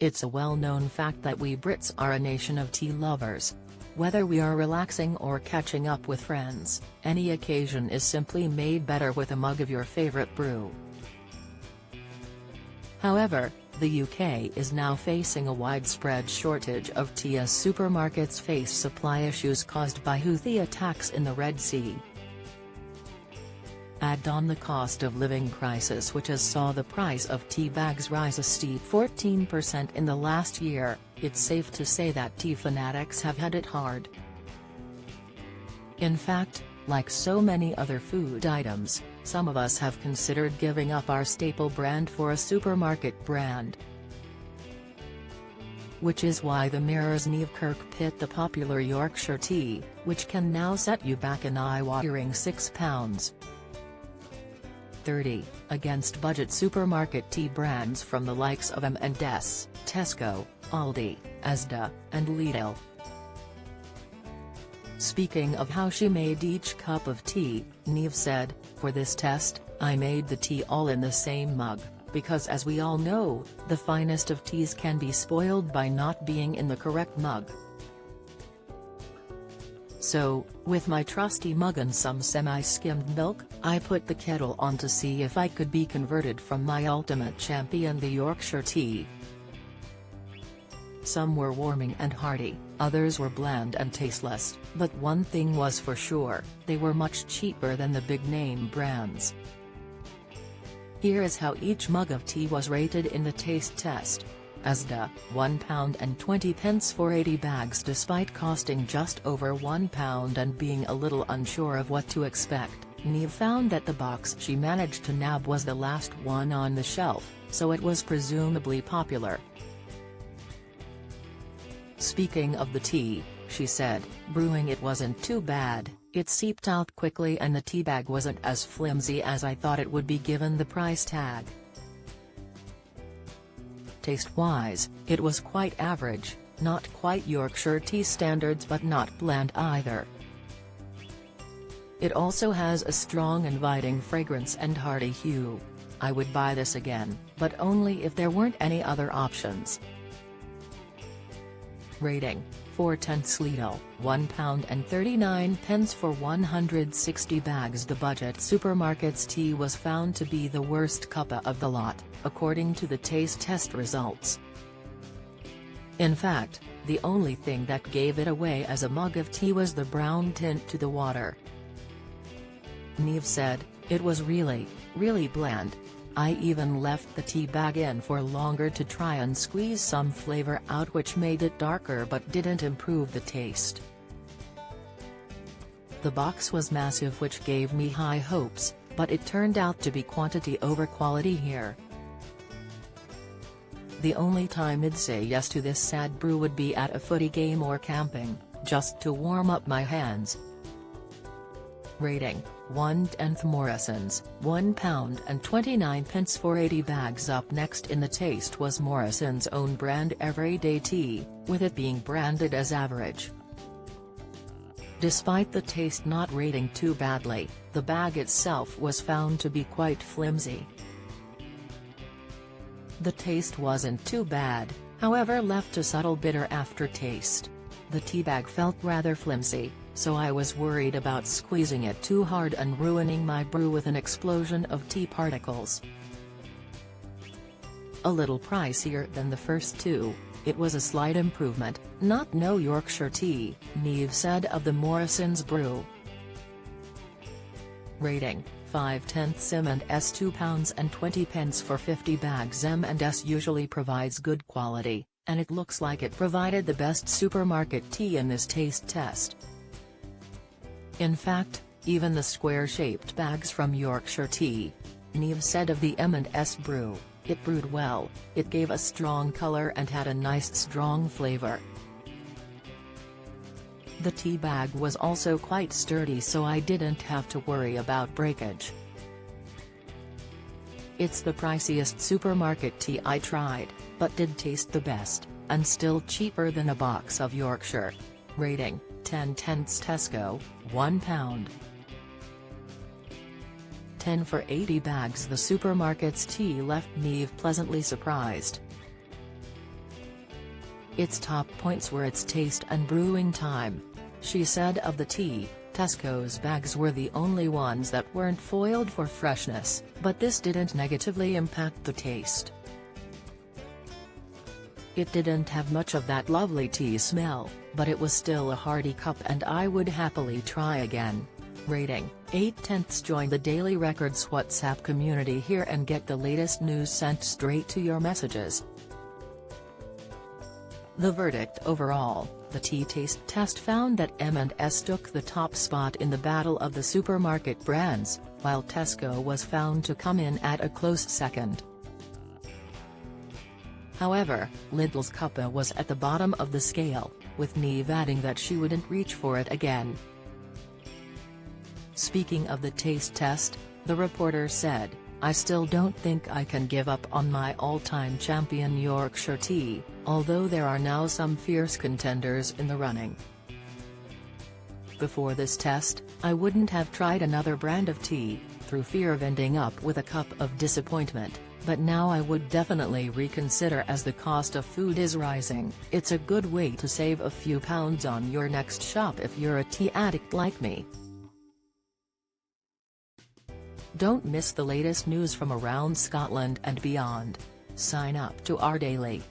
It's a well-known fact that we Brits are a nation of tea lovers. Whether we are relaxing or catching up with friends, any occasion is simply made better with a mug of your favorite brew. However, the UK is now facing a widespread shortage of tea as supermarkets face supply issues caused by Houthi attacks in the Red Sea. Add on the cost of living crisis, which has saw the price of tea bags rise a steep 14% in the last year, it's safe to say that tea fanatics have had it hard. In fact, like so many other food items, some of us have considered giving up our staple brand for a supermarket brand. Which is why the Mirror's Niamh Kirk pit the popular Yorkshire Tea, which can now set you back an eye-watering £6.30 against budget supermarket tea brands from the likes of M&S, Tesco, Aldi, Asda, and Lidl. Speaking of how she made each cup of tea, Niamh said, "For this test, I made the tea all in the same mug, because as we all know, the finest of teas can be spoiled by not being in the correct mug. So, with my trusty mug and some semi-skimmed milk, I put the kettle on to see if I could be converted from my ultimate champion, the Yorkshire Tea. Some were warming and hearty, others were bland and tasteless, but one thing was for sure, they were much cheaper than the big-name brands." Here is how each mug of tea was rated in the taste test. Asda, £1.20 for 80 bags. Despite costing just over £1 and being a little unsure of what to expect, Niamh found that the box she managed to nab was the last one on the shelf, so it was presumably popular. Speaking of the tea, she said, "Brewing it wasn't too bad, it seeped out quickly and the tea bag wasn't as flimsy as I thought it would be given the price tag. Taste-wise, it was quite average, not quite Yorkshire tea standards but not bland either. It also has a strong inviting fragrance and hearty hue. I would buy this again, but only if there weren't any other options." Rating: 4/10 Lidl, £1.39 for 160 bags. The budget supermarket's tea was found to be the worst cuppa of the lot, according to the taste test results. In fact, the only thing that gave it away as a mug of tea was the brown tint to the water. Niamh said, "It was really bland. I even left the tea bag in for longer to try and squeeze some flavor out, which made it darker but didn't improve the taste. The box was massive, which gave me high hopes, but it turned out to be quantity over quality here. The only time I'd say yes to this sad brew would be at a footy game or camping, just to warm up my hands." Rating: 1/10 Morrisons, £1.29 for 80 bags. Up next in the taste was Morrisons' own brand Everyday Tea, with it being branded as average. Despite the taste not rating too badly, the bag itself was found to be quite flimsy. The taste wasn't too bad, however left a subtle bitter aftertaste. The tea bag felt rather flimsy, so I was worried about squeezing it too hard and ruining my brew with an explosion of tea particles. A little pricier than the first two, it was a slight improvement, not no Yorkshire Tea, Niamh said of the Morrisons brew. Rating: 5/10 M&S, £2.20 for 50 bags. M&S usually provides good quality, and it looks like it provided the best supermarket tea in this taste test. In fact, even the square-shaped bags from Yorkshire Tea. Niamh said of the M&S brew, "It brewed well, it gave a strong colour and had a nice strong flavour. The tea bag was also quite sturdy, so I didn't have to worry about breakage. It's the priciest supermarket tea I tried, but did taste the best, and still cheaper than a box of Yorkshire." Rating: 10/10 Tesco, £1.10 for 80 bags. The supermarket's tea left Niamh pleasantly surprised. Its top points were its taste and brewing time. She said of the tea, Tesco's bags were the only ones that weren't foiled for freshness, but this didn't negatively impact the taste. It didn't have much of that lovely tea smell, but it was still a hearty cup and I would happily try again. Rating: 8/10. Join the Daily Records WhatsApp community here and get the latest news sent straight to your messages. The verdict overall: the tea taste test found that M&S took the top spot in the battle of the supermarket brands, while Tesco was found to come in at a close second. However, Lidl's cuppa was at the bottom of the scale, with Neve adding that she wouldn't reach for it again. Speaking of the taste test, the reporter said, "I still don't think I can give up on my all-time champion Yorkshire Tea, although there are now some fierce contenders in the running. Before this test, I wouldn't have tried another brand of tea, through fear of ending up with a cup of disappointment, but now I would definitely reconsider as the cost of food is rising. It's a good way to save a few pounds on your next shop if you're a tea addict like me." Don't miss the latest news from around Scotland and beyond. Sign up to our daily